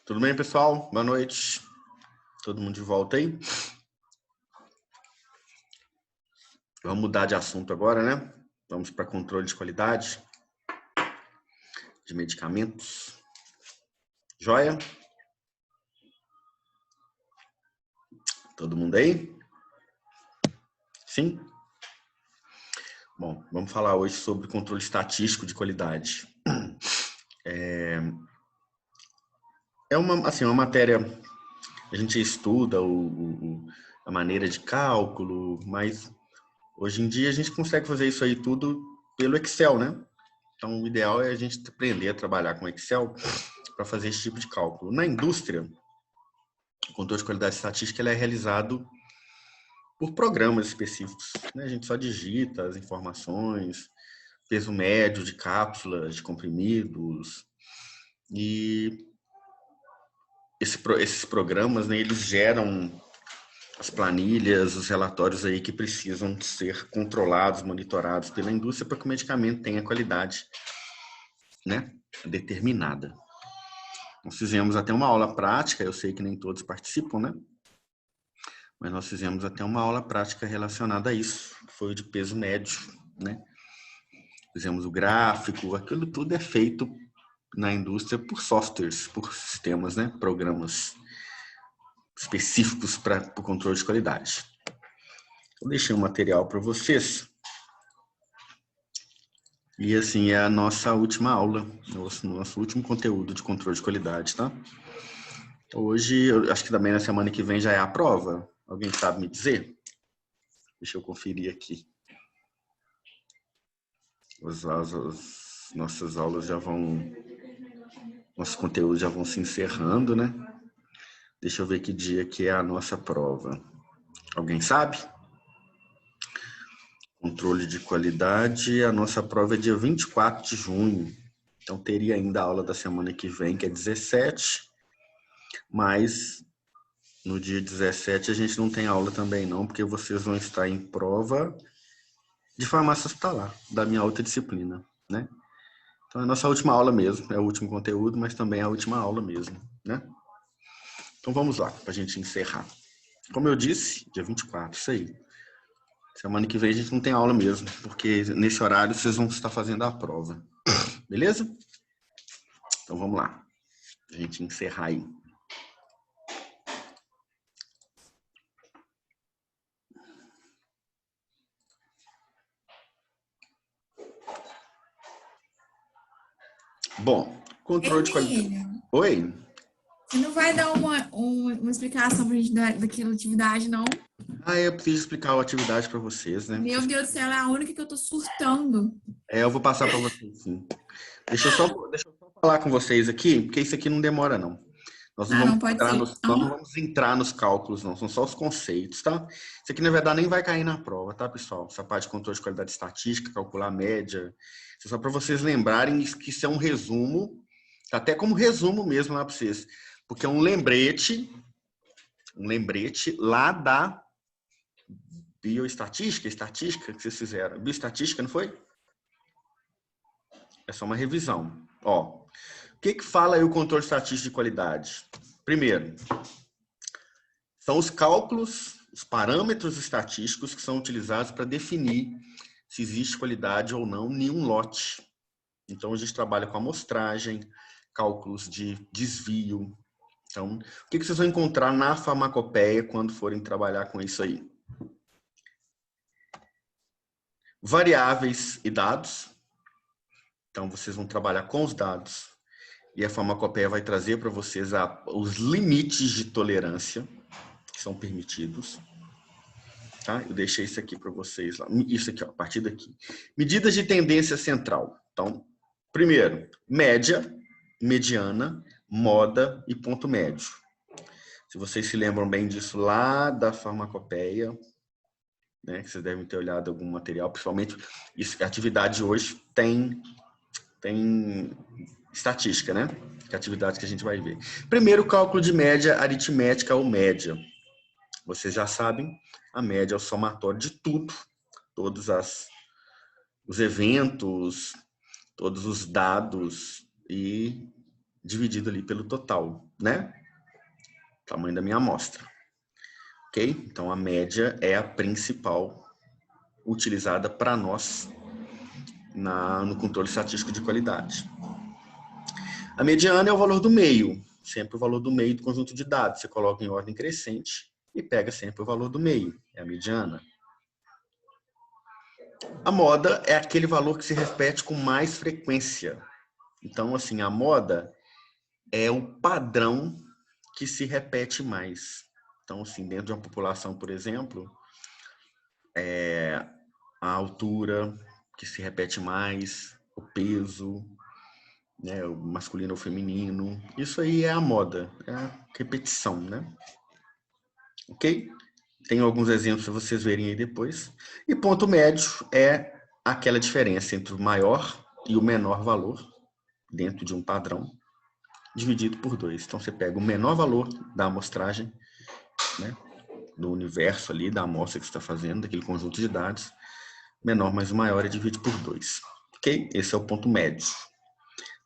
Tudo bem, pessoal? Boa noite. Todo mundo de volta aí? Vamos mudar de assunto agora, né? Vamos para controle de qualidade de medicamentos. Joia? Todo mundo aí? Sim? Bom, vamos falar hoje sobre controle estatístico de qualidade. É uma matéria, a gente estuda a maneira de cálculo, mas hoje em dia a gente consegue fazer isso aí tudo pelo Excel, né? Então, o ideal é a gente aprender a trabalhar com Excel para fazer esse tipo de cálculo. Na indústria, o controle de qualidade estatística ele é realizado por programas específicos, né? A gente só digita as informações, peso médio de cápsulas, de comprimidos, e esses programas, né, eles geram as planilhas, os relatórios aí que precisam ser controlados, monitorados pela indústria para que o medicamento tenha qualidade, né, determinada. Nós fizemos até uma aula prática, eu sei que nem todos participam, né? Mas nós fizemos até uma aula prática relacionada a isso, foi o de peso médio, né? Fizemos o gráfico, aquilo tudo é feito na indústria por softwares, por sistemas, né? Programas específicos para o controle de qualidade. Eu deixei um material para vocês. E assim, é a nossa última aula, nosso último conteúdo de controle de qualidade, tá? Hoje, eu acho que também na semana que vem já é a prova. Alguém sabe me dizer? Deixa eu conferir aqui. As nossas aulas já vão... Nossos conteúdos já vão se encerrando, né? Deixa eu ver que dia que é a nossa prova. Alguém sabe? Controle de qualidade, a nossa prova é dia 24 de junho. Então, teria ainda a aula da semana que vem, que é 17. Mas, no dia 17, a gente não tem aula também não, porque vocês vão estar em prova de farmácia hospitalar, da minha outra disciplina, né? Então, é a nossa última aula mesmo, é o último conteúdo, mas também é a última aula mesmo, né? Então, vamos lá, para a gente encerrar. Como eu disse, dia 24, isso aí. Semana que vem a gente não tem aula mesmo, porque nesse horário vocês vão estar fazendo a prova. Beleza? Então, vamos lá. A gente encerrar aí. Bom, controle de qualidade. Emílio, Oi? você não vai dar uma explicação pra gente daquela atividade, não? Eu preciso explicar a atividade para vocês, né? Meu Deus do céu, ela é a única que eu tô surtando. Eu vou passar para vocês, sim. Deixa eu só falar com vocês aqui, porque isso aqui não demora, não. Nós não Ah, vamos não pode entrar ser. nós não vamos entrar nos cálculos, não. São só os conceitos, tá? Isso aqui, na verdade, nem vai cair na prova, tá, pessoal? Essa parte de controle de qualidade estatística, calcular a média. Isso é só para vocês lembrarem que isso é um resumo, até como resumo mesmo lá para vocês. Porque é um lembrete lá da estatística que vocês fizeram. Bioestatística, não foi? É só uma revisão. Ó, o que fala aí o controle estatístico de qualidade? Primeiro, são os cálculos, os parâmetros estatísticos que são utilizados para definir se existe qualidade ou não em um lote. Então, a gente trabalha com amostragem, cálculos de desvio. Então, o que vocês vão encontrar na farmacopeia quando forem trabalhar com isso aí? Variáveis e dados. Então, vocês vão trabalhar com os dados e a farmacopeia vai trazer para vocês os limites de tolerância que são permitidos. Tá? Eu deixei isso aqui para vocês lá. Isso aqui, ó, a partir daqui. Medidas de tendência central. Então, primeiro, média, mediana, moda e ponto médio. Se vocês se lembram bem disso lá da farmacopeia, né, que vocês devem ter olhado algum material, principalmente isso, a atividade hoje tem estatística, né? Que é a atividade que a gente vai ver. Primeiro, cálculo de média aritmética ou média. Vocês já sabem, a média é o somatório de tudo, todos os eventos, todos os dados e dividido ali pelo total, né? Tamanho da minha amostra. Ok? Então, a média é a principal utilizada para nós no controle estatístico de qualidade. A mediana é o valor do meio, sempre o valor do meio do conjunto de dados. Você coloca em ordem crescente e pega sempre o valor do meio, é a mediana. A moda é aquele valor que se repete com mais frequência. Então, assim, a moda é o padrão que se repete mais. Então, assim, dentro de uma população, por exemplo, a altura que se repete mais, o peso, né, o masculino ou feminino. Isso aí é a moda, é a repetição, né? Ok? Tem alguns exemplos para vocês verem aí depois. E ponto médio é aquela diferença entre o maior e o menor valor dentro de um padrão, dividido por 2. Então, você pega o menor valor da amostragem, né, do universo ali, da amostra que você está fazendo, daquele conjunto de dados, menor mais o maior é dividido por 2. Ok? Esse é o ponto médio.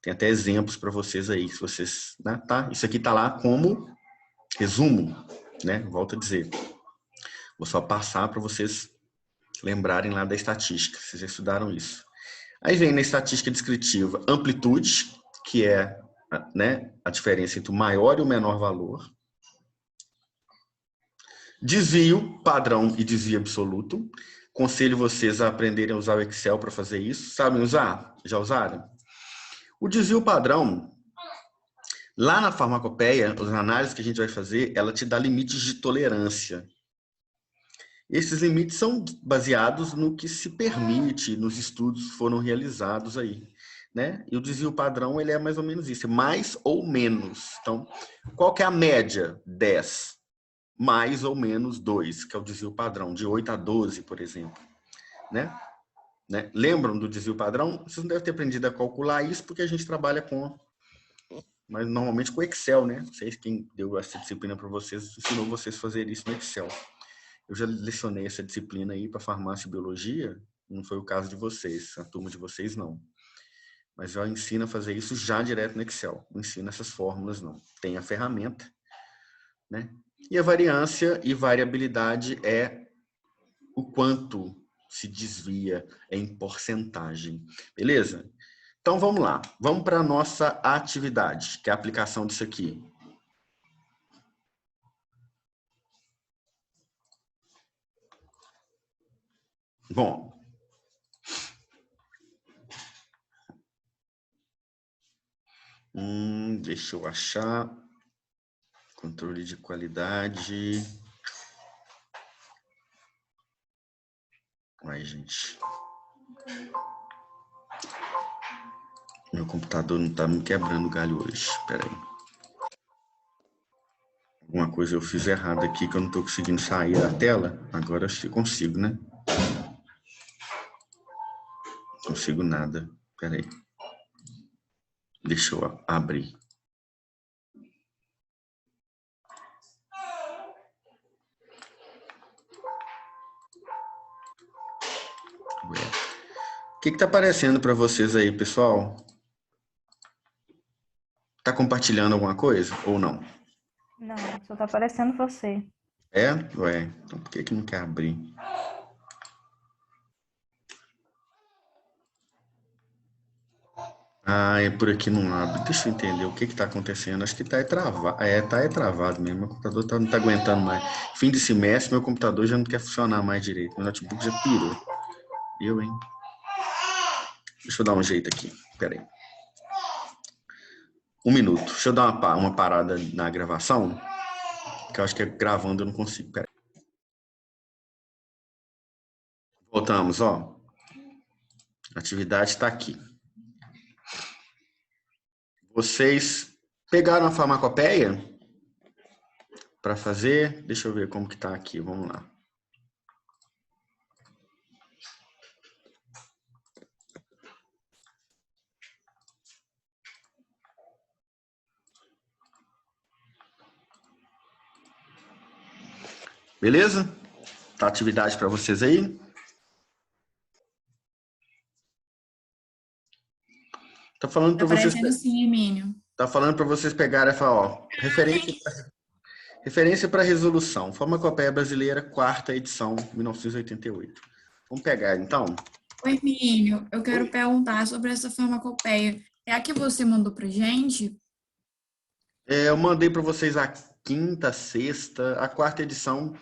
Tem até exemplos para vocês aí, se vocês... Né, tá? Isso aqui está lá como resumo, né? Volto a dizer. Vou só passar para vocês lembrarem lá da estatística, vocês já estudaram isso. Aí vem na estatística descritiva amplitude, que é, né, a diferença entre o maior e o menor valor. Desvio padrão e desvio absoluto. Aconselho vocês a aprenderem a usar o Excel para fazer isso. Sabem usar? Já usaram? O desvio padrão, lá na farmacopeia, as análises que a gente vai fazer, ela te dá limites de tolerância. Esses limites são baseados no que se permite, nos estudos que foram realizados aí, né? E o desvio padrão, ele é mais ou menos isso, mais ou menos. Então, qual que é a média? 10. Mais ou menos 2, que é o desvio padrão, de 8 a 12, por exemplo, né? Lembram do desvio padrão? Vocês não devem ter aprendido a calcular isso, porque a gente trabalha com, mas normalmente com Excel, né? Não sei quem deu essa disciplina para vocês, ensinou vocês a fazer isso no Excel. Eu já lecionei essa disciplina aí para farmácia e biologia, não foi o caso de vocês, a turma de vocês não. Mas eu ensino a fazer isso já direto no Excel, não ensino essas fórmulas não. Tem a ferramenta, né? E a variância e variabilidade é o quanto se desvia em porcentagem, beleza? Então vamos lá, vamos para a nossa atividade, que é a aplicação disso aqui. Bom, deixa eu achar. Controle de qualidade. Ai, gente. Meu computador não tá me quebrando o galho hoje. Espera aí. Alguma coisa eu fiz errado aqui que eu não tô conseguindo sair da tela. Agora acho que consigo, né? Não consigo nada. Espera aí. Deixa eu abrir. O que tá aparecendo para vocês aí, pessoal? Tá compartilhando alguma coisa ou não? Não, só tá aparecendo você. É? Ué, então por que não quer abrir? Ah, é por aqui não abre. Deixa eu entender o que tá acontecendo. Acho que tá travado. Tá travado mesmo. Meu computador não tá aguentando mais. Fim de semestre, meu computador já não quer funcionar mais direito. Meu notebook já pirou. Eu, hein? Deixa eu dar um jeito aqui. Pera aí. Um minuto. Deixa eu dar uma parada na gravação. Que eu acho que gravando eu não consigo. Pera aí. Voltamos, ó. A atividade está aqui. Vocês pegaram a farmacopeia para fazer? Deixa eu ver como que tá aqui. Vamos lá. Beleza? Tá atividade para vocês aí? Tá falando Tá para vocês. aparecendo sim, Emílio. Tá falando para vocês pegarem e falar, ó, referência para resolução, Farmacopeia Brasileira, quarta edição, 1988. Vamos pegar, então. Oi, Emílio, eu quero perguntar sobre essa farmacopeia. É a que você mandou pra gente? Eu mandei para vocês a quinta, sexta, a quarta edição,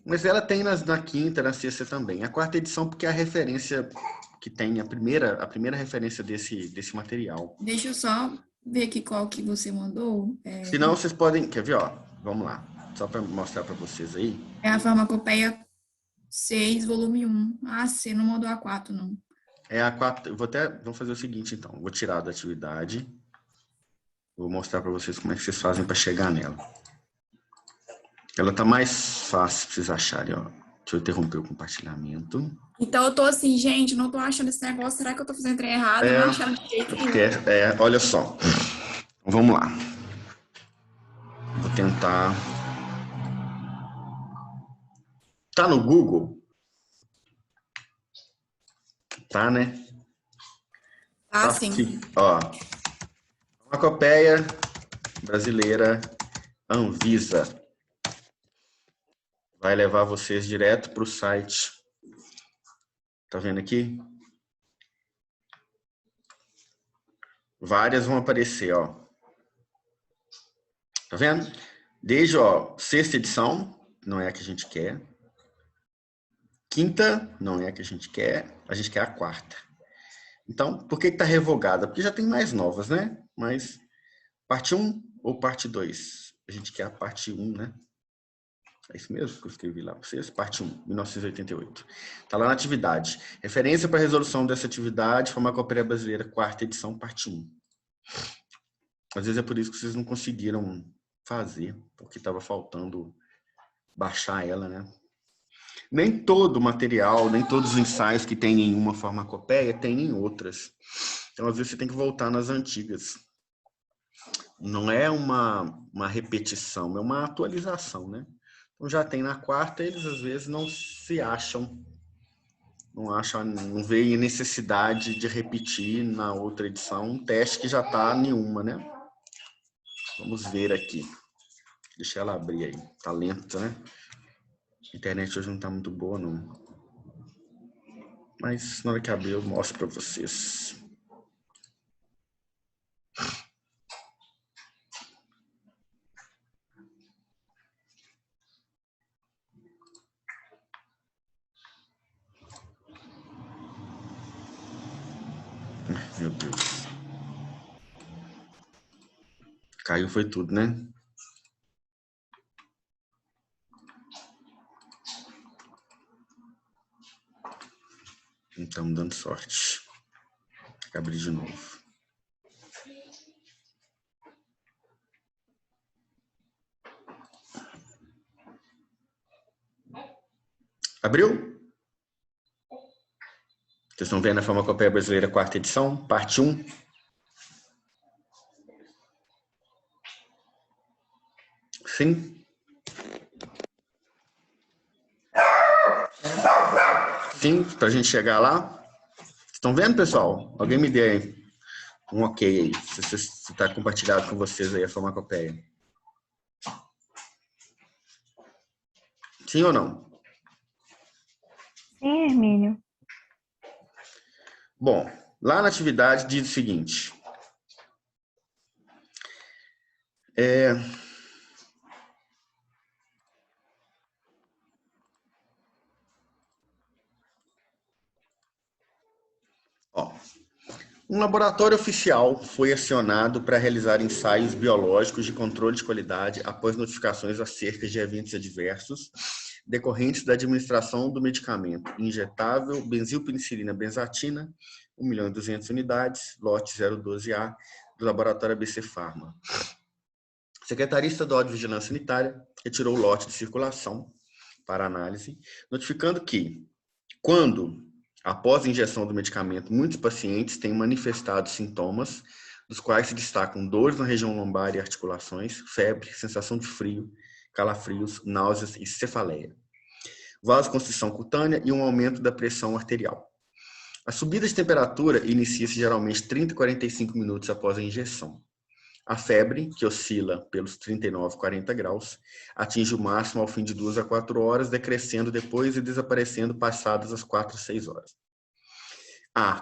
mas ela tem na quinta, na sexta também. A quarta edição porque é a referência que tem, a primeira referência desse material. Deixa eu só ver aqui qual que você mandou. Se não, vocês podem, quer ver, ó, vamos lá, só para mostrar para vocês aí. É a farmacopeia 6, volume 1. Ah, você não mandou a 4, não. É a 4, vamos fazer o seguinte, então, vou tirar da atividade, vou mostrar para vocês como é que vocês fazem para chegar nela. Ela tá mais fácil para vocês acharem, ó. Deixa eu interromper o compartilhamento. Então eu tô assim, gente, não tô achando esse negócio. Será que eu tô fazendo trem errado? Eu não achando de jeito nenhum. Olha só. Vamos lá. Vou tentar. Tá no Google? Tá, né? Ah, sim. Aqui, ó. Farmacopeia Brasileira Anvisa. Vai levar vocês direto para o site. Tá vendo aqui? Várias vão aparecer, ó. Tá vendo? Desde, ó, sexta edição, não é a que a gente quer. Quinta, não é a que a gente quer a quarta. Então, por que tá revogada? Porque já tem mais novas, né? Mas parte 1 ou parte 2? A gente quer a parte 1, né? É isso mesmo que eu escrevi lá para vocês? Parte 1, 1988. Está lá na atividade. Referência para a resolução dessa atividade, Farmacopeia Brasileira, quarta edição, parte 1. Às vezes é por isso que vocês não conseguiram fazer, porque estava faltando baixar ela, né? Nem todo o material, nem todos os ensaios que tem em uma farmacopeia tem em outras. Então, às vezes, você tem que voltar nas antigas. Não é uma repetição, é uma atualização, né? Então, já tem na quarta, eles às vezes não se acham, não veem necessidade de repetir na outra edição um teste que já está em uma, né? Vamos ver aqui. Deixa ela abrir aí. Tá lento, né? A internet hoje não tá muito boa, não. Mas na hora que abrir eu mostro para vocês. Meu Deus. Caiu foi tudo, né? Não estamos dando sorte. Tem que abrir de novo. Abriu? Vocês estão vendo a Farmacopeia Brasileira, quarta edição, parte 1? Sim? Sim, para a gente chegar lá. Estão vendo, pessoal? Alguém me dê aí um ok aí, se está compartilhado com vocês aí a Farmacopeia. Sim ou não? Sim, Hermínio. Bom, lá na atividade diz o seguinte. Um laboratório oficial foi acionado para realizar ensaios biológicos de controle de qualidade após notificações acerca de eventos adversos decorrentes da administração do medicamento injetável benzilpenicilina benzatina, 1.200.000 unidades, lote 012A, do laboratório ABC Pharma. A Secretaria Estadual de Vigilância Sanitária retirou o lote de circulação para análise, notificando que, quando, após a injeção do medicamento, muitos pacientes têm manifestado sintomas, dos quais se destacam dores na região lombar e articulações, febre, sensação de frio, calafrios, náuseas e cefaleia, vasoconstrição cutânea e um aumento da pressão arterial. A subida de temperatura inicia-se geralmente 30 a 45 minutos após a injeção. A febre, que oscila pelos 39, 40 graus, atinge o máximo ao fim de 2 a 4 horas, decrescendo depois e desaparecendo passadas as 4 a 6 horas.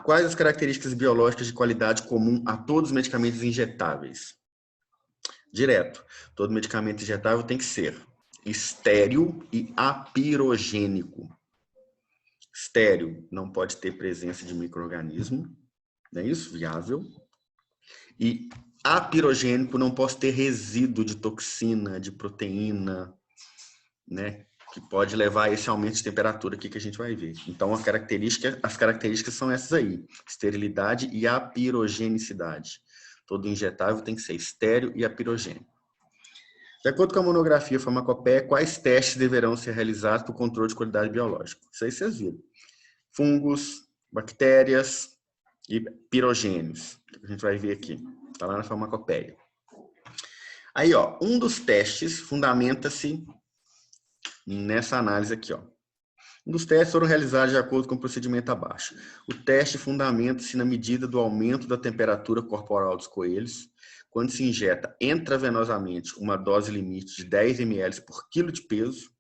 Quais as características biológicas de qualidade comum a todos os medicamentos injetáveis? Direto. Todo medicamento injetável tem que ser estéril e apirogênico. Estéril, não pode ter presença de micro-organismo, não é isso? Viável. E apirogênico, não pode ter resíduo de toxina, de proteína, né? Que pode levar a esse aumento de temperatura aqui que a gente vai ver. Então, as características são essas aí: esterilidade e apirogenicidade. Todo injetável tem que ser estéril e apirogênico. De acordo com a monografia Farmacopeia, quais testes deverão ser realizados para o controle de qualidade biológica? Isso aí vocês viram. Fungos, bactérias e pirogênios. Que a gente vai ver aqui. Está lá na Farmacopeia. Aí, ó, um dos testes fundamenta-se nessa análise aqui, ó. Um dos testes foram realizados de acordo com o procedimento abaixo. O teste fundamenta-se na medida do aumento da temperatura corporal dos coelhos, quando se injeta intravenosamente uma dose limite de 10 ml por quilo de peso,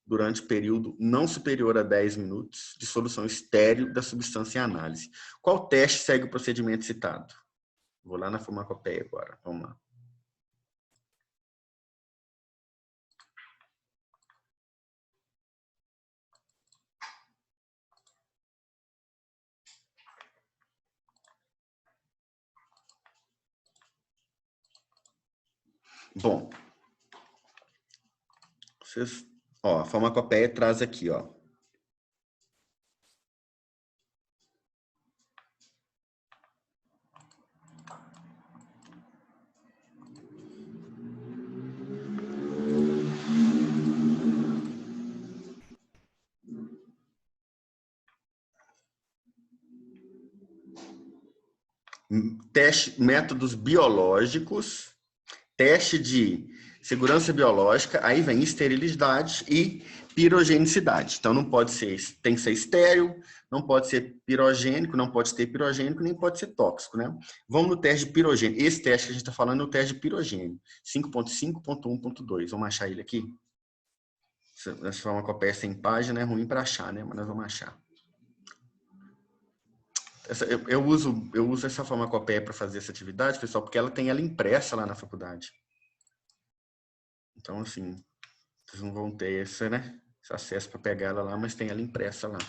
durante período não superior a 10 minutos, de solução estéril da substância em análise. Qual teste segue o procedimento citado? Vou lá na Farmacopeia agora, vamos lá. Bom, a Farmacopeia traz aqui, ó. Métodos biológicos, teste de segurança biológica, aí vem esterilidade e pirogenicidade. Então, não pode ser, tem que ser estéril, não pode ser pirogênico, não pode ter pirogênico, nem pode ser tóxico, né? Vamos no teste de pirogênico. Esse teste que a gente está falando é o teste de pirogênico, 5.5.1.2. Vamos achar ele aqui? Essa farmacopeia sem página é ruim para achar, né? Mas nós vamos achar. Eu uso essa farmacopeia para fazer essa atividade, pessoal, porque ela tem ela impressa lá na faculdade. Então, assim, vocês não vão ter esse acesso para pegar ela lá, mas tem ela impressa lá.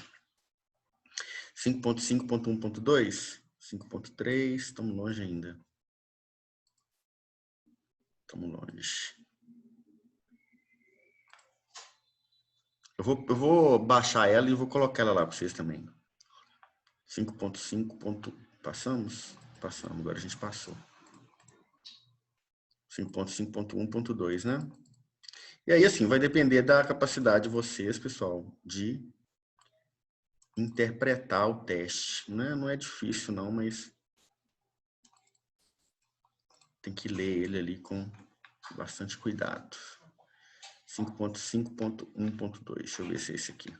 5.5.1.2, 5.3, estamos longe ainda. Estamos longe. Eu vou baixar ela e vou colocar ela lá para vocês também. 5.5. Passamos? Passamos, agora a gente passou. 5.5.1.2, né? E aí, assim, vai depender da capacidade de vocês, pessoal, de interpretar o teste. Não é difícil, não, mas tem que ler ele ali com bastante cuidado. 5.5.1.2. Deixa eu ver se é esse aqui.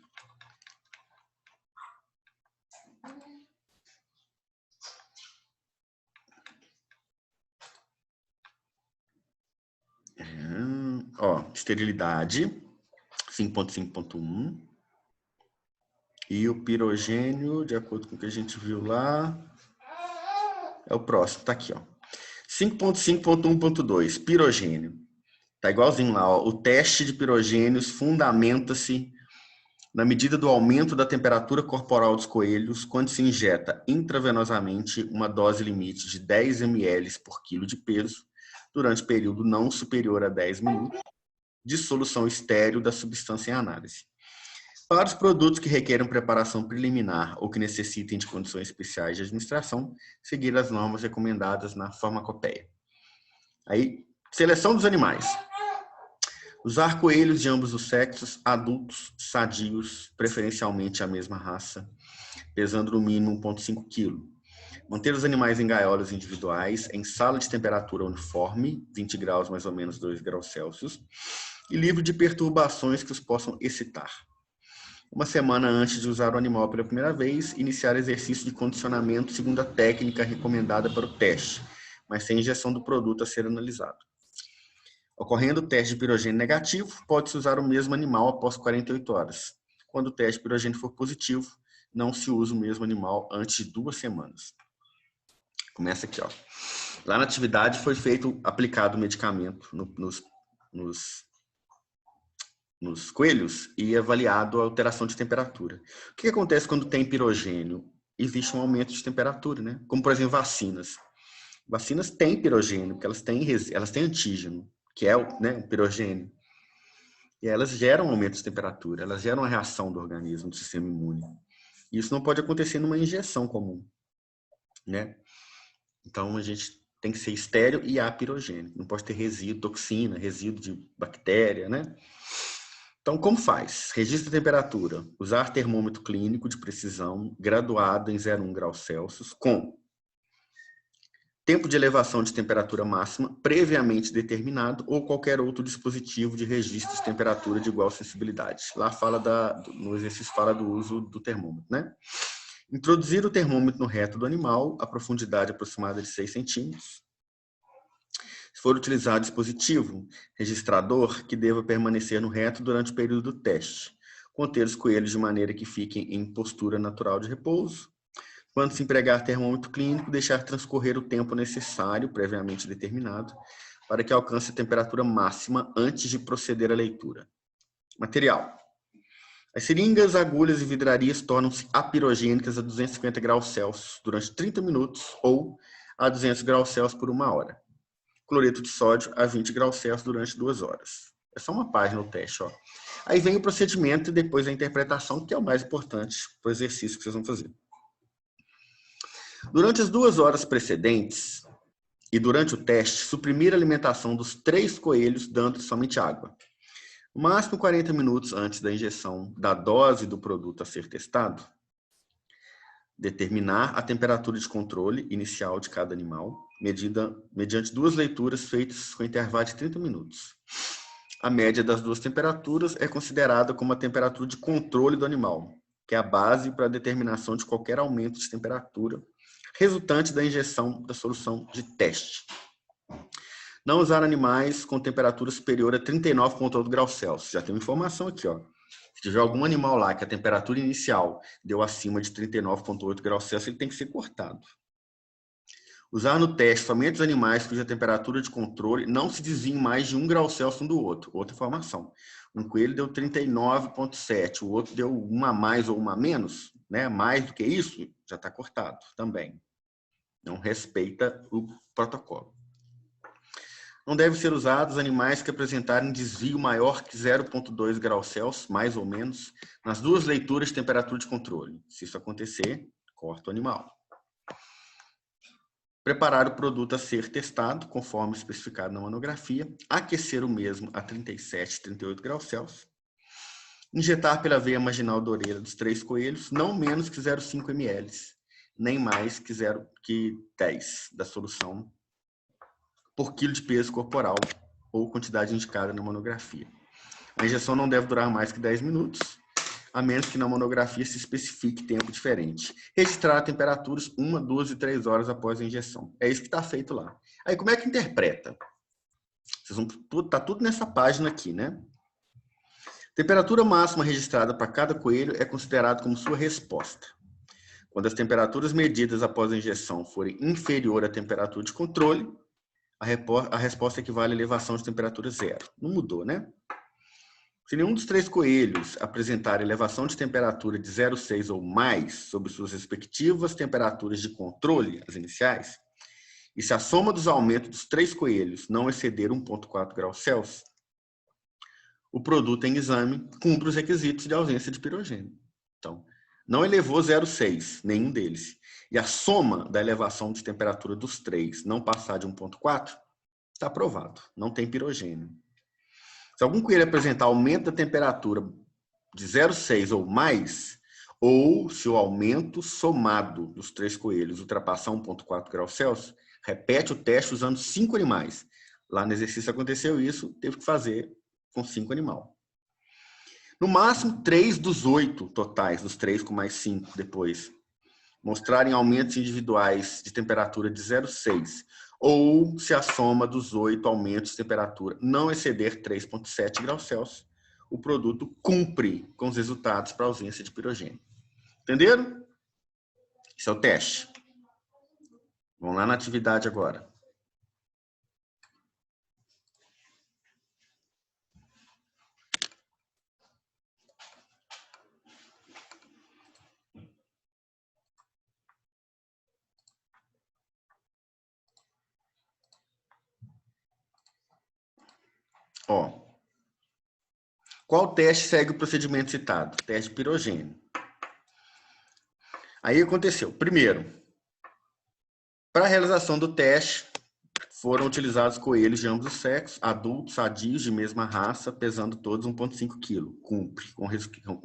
Esterilidade, 5.5.1. E o pirogênio, de acordo com o que a gente viu lá, é o próximo, tá aqui, ó. 5.5.1.2, pirogênio. Tá igualzinho lá, ó. O teste de pirogênios fundamenta-se na medida do aumento da temperatura corporal dos coelhos quando se injeta intravenosamente uma dose limite de 10 ml por quilo de peso durante período não superior a 10 minutos de solução estéril da substância em análise. Para os produtos que requerem preparação preliminar ou que necessitem de condições especiais de administração, seguir as normas recomendadas na farmacopeia. Aí, seleção dos animais. Usar coelhos de ambos os sexos, adultos, sadios, preferencialmente a mesma raça, pesando no mínimo 1,5 kg. Manter os animais em gaiolas individuais, em sala de temperatura uniforme, 20 graus mais ou menos 2 graus Celsius, e livre de perturbações que os possam excitar. Uma semana antes de usar o animal pela primeira vez, iniciar exercício de condicionamento segundo a técnica recomendada para o teste, mas sem injeção do produto a ser analisado. Ocorrendo o teste de pirogênio negativo, pode-se usar o mesmo animal após 48 horas. Quando o teste de pirogênio for positivo, não se usa o mesmo animal antes de 2 semanas. Começa aqui, ó. Lá na atividade foi aplicado o medicamento nos coelhos e avaliado a alteração de temperatura. O que acontece quando tem pirogênio? Existe um aumento de temperatura, né? Como, por exemplo, vacinas. Vacinas têm pirogênio, porque elas têm antígeno, que é o pirogênio. E elas geram um aumento de temperatura, elas geram uma reação do organismo, do sistema imune. Isso não pode acontecer numa injeção comum, né? Então, a gente tem que ser estéril e apirogênio. Não pode ter resíduo, toxina, resíduo de bactéria, né? Então, como faz? Registra a temperatura. Usar termômetro clínico de precisão graduado em 0,1 graus Celsius com tempo de elevação de temperatura máxima previamente determinado ou qualquer outro dispositivo de registro de temperatura de igual sensibilidade. Lá no exercício fala do uso do termômetro, né? Introduzir o termômetro no reto do animal, a profundidade aproximada de 6 centímetros. Se for utilizado dispositivo registrador, que deva permanecer no reto durante o período do teste. Conter os coelhos de maneira que fiquem em postura natural de repouso. Quando se empregar termômetro clínico, deixar transcorrer o tempo necessário, previamente determinado, para que alcance a temperatura máxima antes de proceder à leitura. Material. As seringas, agulhas e vidrarias tornam-se apirogênicas a 250 graus Celsius durante 30 minutos ou a 200 graus Celsius por 1 hora. Cloreto de sódio a 20 graus Celsius durante 2 horas. É só uma página o teste, ó. Aí vem o procedimento e depois a interpretação, que é o mais importante para o exercício que vocês vão fazer. Durante as 2 horas precedentes e durante o teste, suprimir a alimentação dos 3 coelhos dando somente água. No máximo 40 minutos antes da injeção da dose do produto a ser testado, determinar a temperatura de controle inicial de cada animal, medida mediante 2 leituras feitas com intervalo de 30 minutos. A média das 2 temperaturas é considerada como a temperatura de controle do animal, que é a base para a determinação de qualquer aumento de temperatura resultante da injeção da solução de teste. Não usar animais com temperatura superior a 39,8 graus Celsius. Já tem uma informação aqui, ó. Se tiver algum animal lá que a temperatura inicial deu acima de 39,8 graus Celsius, ele tem que ser cortado. Usar no teste somente os animais cuja temperatura de controle não se desvie mais de 1 grau Celsius um do outro. Outra informação. Um coelho deu 39,7, o outro deu 1 a mais ou 1 a menos, né? Mais do que isso, já está cortado também. Não respeita o protocolo. Não devem ser usados animais que apresentarem desvio maior que 0,2 graus Celsius, mais ou menos, nas 2 leituras de temperatura de controle. Se isso acontecer, corta o animal. Preparar o produto a ser testado, conforme especificado na monografia. Aquecer o mesmo a 37, 38 graus Celsius. Injetar pela veia marginal da orelha dos 3 coelhos, não menos que 0,5 ml, nem mais que 10 da solução por quilo de peso corporal ou quantidade indicada na monografia. A injeção não deve durar mais que 10 minutos, a menos que na monografia se especifique tempo diferente. Registrar temperaturas 1, 2 e 3 horas após a injeção. É isso que está feito lá. Aí, como é que interpreta? Tá tudo nessa página aqui, né? Temperatura máxima registrada para cada coelho é considerado como sua resposta. Quando as temperaturas medidas após a injeção forem inferior à temperatura de controle, a resposta equivale à elevação de temperatura 0. Não mudou, né? Se nenhum dos 3 coelhos apresentar elevação de temperatura de 0,6 ou mais sobre suas respectivas temperaturas de controle, as iniciais, e se a soma dos aumentos dos 3 coelhos não exceder 1,4 graus Celsius, o produto em exame cumpre os requisitos de ausência de pirogênio. Então, não elevou 0,6, nenhum deles. E a soma da elevação de temperatura dos 3 não passar de 1,4, está aprovado. Não tem pirogênio. Se algum coelho apresentar aumento da temperatura de 0,6 ou mais, ou se o aumento somado dos 3 coelhos ultrapassar 1,4 graus Celsius, repete o teste usando 5 animais. Lá no exercício aconteceu isso, teve que fazer com 5 animais. No máximo, 3 dos 8 totais, dos 3 com mais 5 depois. mostrarem aumentos individuais de temperatura de 0,6 ou se a soma dos 8 aumentos de temperatura não exceder 3,7 graus Celsius, o produto cumpre com os resultados para ausência de pirogênio. Entenderam? Esse é o teste. Vamos lá na atividade agora. Ó, qual teste segue o procedimento citado? Teste de pirogênio. Aí aconteceu. Primeiro, para a realização do teste, foram utilizados coelhos de ambos os sexos, adultos, sadios, de mesma raça, pesando todos 1,5 kg. Cumpre com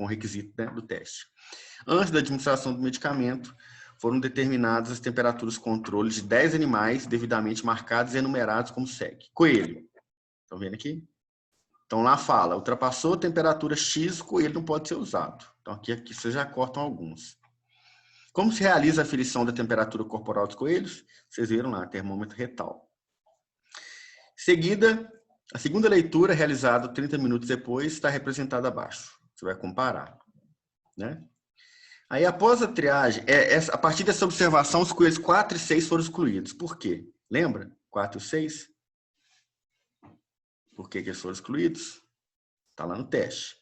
o requisito, né, do teste. Antes da administração do medicamento, foram determinadas as temperaturas controle de 10 animais devidamente marcados e enumerados como segue. Coelho. Estão vendo aqui? Então, lá fala, ultrapassou a temperatura X, o coelho não pode ser usado. Então, aqui vocês já cortam alguns. Como se realiza a aferição da temperatura corporal dos coelhos? Vocês viram lá, termômetro retal. Seguida, a segunda leitura, realizada 30 minutos depois, está representada abaixo. Você vai comparar, né? Aí, após a triagem, a partir dessa observação, os coelhos 4 e 6 foram excluídos. Por quê? Lembra? 4 e 6? Por que eles foram excluídos? Está lá no teste.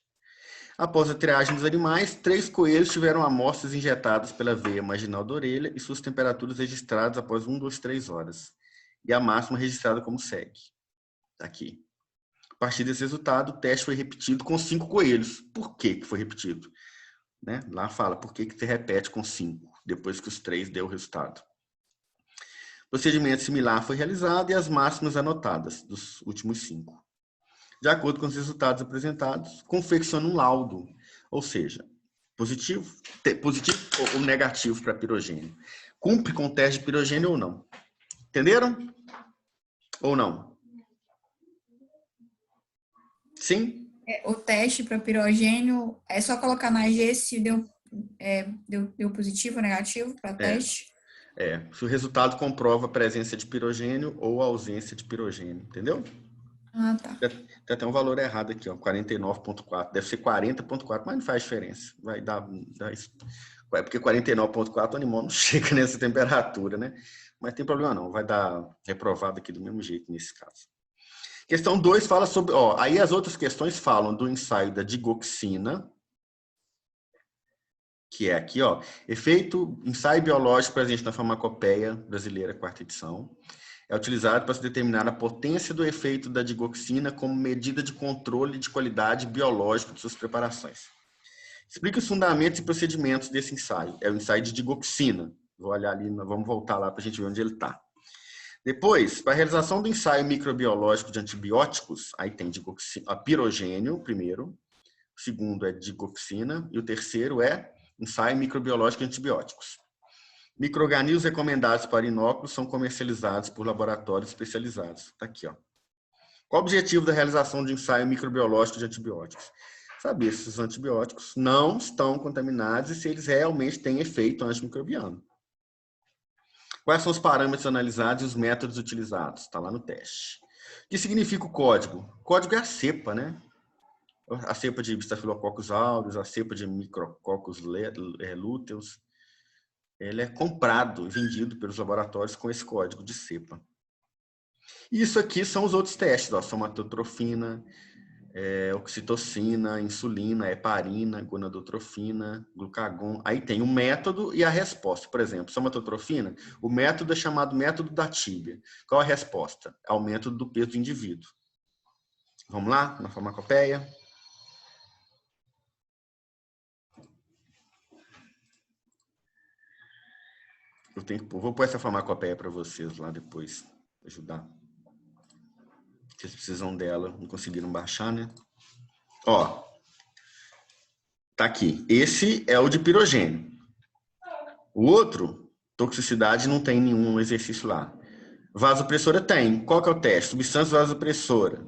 Após a triagem dos animais, 3 coelhos tiveram amostras injetadas pela veia marginal da orelha e suas temperaturas registradas após 1, 2, 3 horas. E a máxima registrada como segue. Está aqui. A partir desse resultado, o teste foi repetido com 5 coelhos. Por que foi repetido? Né? Lá fala, por que se repete com 5, depois que os 3 deu o resultado. Procedimento similar foi realizado e as máximas anotadas dos últimos 5. De acordo com os resultados apresentados, confecciona um laudo, ou seja, positivo ou negativo para pirogênio. Cumpre com o teste de pirogênio ou não. Entenderam? Ou não? Sim? O teste para pirogênio é só colocar na G se deu positivo ou negativo para teste? Se o resultado comprova a presença de pirogênio ou a ausência de pirogênio, entendeu? Ah, tá. Tem até um valor errado aqui, ó, 49,4. Deve ser 40,4, mas não faz diferença. Vai dar isso. É porque 49,4 o animal não chega nessa temperatura, né? Mas tem problema não, vai dar reprovado aqui do mesmo jeito nesse caso. Questão 2 fala sobre... aí as outras questões falam do ensaio da digoxina, que é aqui, ó, ensaio biológico presente na farmacopeia brasileira, 4ª edição. É utilizado para se determinar a potência do efeito da digoxina como medida de controle de qualidade biológica de suas preparações. Explica os fundamentos e procedimentos desse ensaio. É o ensaio de digoxina. Vou olhar ali, vamos voltar lá para a gente ver onde ele está. Depois, para a realização do ensaio microbiológico de antibióticos, aí tem pirogênio, primeiro. O segundo é digoxina. E o terceiro é ensaio microbiológico de antibióticos. Micro-organismos recomendados para inóculos são comercializados por laboratórios especializados. Está aqui, ó. Qual o objetivo da realização de ensaio microbiológico de antibióticos? Saber se os antibióticos não estão contaminados e se eles realmente têm efeito antimicrobiano. Quais são os parâmetros analisados e os métodos utilizados? Está lá no teste. O que significa o código? O código é a cepa, né? A cepa de Staphylococcus aureus, a cepa de Micrococcus luteus. Ele é comprado e vendido pelos laboratórios com esse código de cepa. Isso aqui são os outros testes, ó, somatotrofina, oxitocina, insulina, heparina, gonadotrofina, glucagon. Aí tem o método e a resposta. Por exemplo, somatotrofina, o método é chamado método da Tíbia. Qual a resposta? Aumento do peso do indivíduo. Vamos lá, na farmacopeia. Vou pôr essa farmacopeia para vocês lá depois, ajudar. Vocês precisam dela, não conseguiram baixar, né? Ó, tá aqui. Esse é o de pirogênio. O outro, toxicidade, não tem nenhum exercício lá. Vasopressora tem. Qual que é o teste? Substância vasopressora.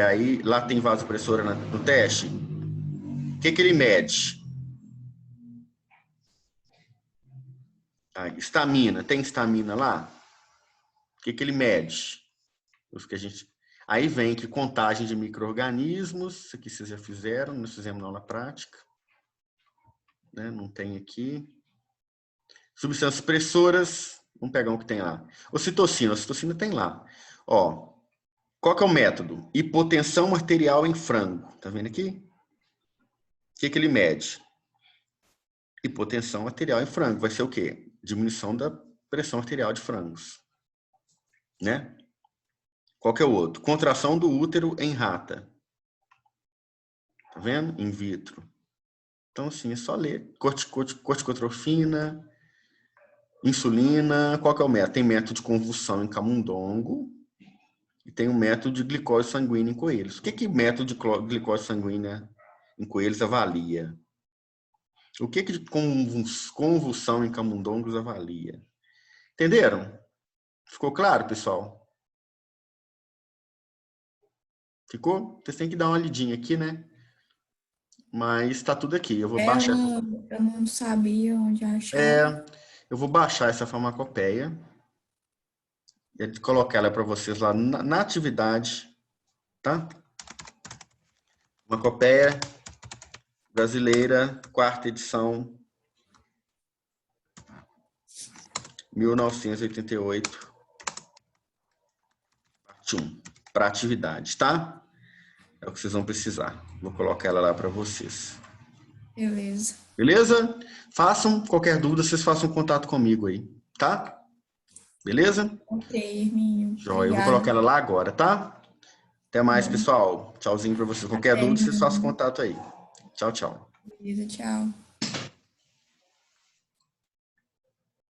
Aí lá tem vasopressora no teste. O que ele mede? Aí, estamina, tem estamina lá? O que ele mede? Os que a gente... Aí vem que contagem de micro-organismos, isso aqui vocês já fizeram, nós fizemos na aula prática. Né? Não tem aqui. Substâncias expressoras, vamos pegar um que tem lá. Ocitocina, a ocitocina tem lá. Ó, qual que é o método? Hipotensão arterial em frango. Tá vendo aqui? O que ele mede? Hipotensão arterial em frango. Vai ser o quê? Diminuição da pressão arterial de frangos. Né? Qual que é o outro? Contração do útero em rata. Tá vendo? In vitro. Então, assim, é só ler. Corticotrofina, insulina. Qual que é o método? Tem método de convulsão em camundongo e tem um método de glicose sanguínea em coelhos. O que método de glicose sanguínea em coelhos avalia? O que de convulsão em camundongos avalia? Entenderam? Ficou claro, pessoal? Ficou? Vocês têm que dar uma lidinha aqui, né? Mas está tudo aqui. Eu vou baixar. Eu não sabia onde achar. Eu vou baixar essa farmacopeia e colocar ela para vocês lá na atividade, tá? Farmacopeia brasileira, 4ª edição, 1988, parte 1, para atividade, tá? É o que vocês vão precisar. Vou colocar ela lá para vocês. Beleza. Beleza? Façam qualquer dúvida, vocês façam contato comigo aí, tá? Beleza? Ok, Hermínio. Joia, eu vou colocar ela lá agora, tá? Até mais, pessoal. Tchauzinho para vocês. Qualquer dúvida, vocês façam contato aí. Tchau, tchau. Beleza, tchau.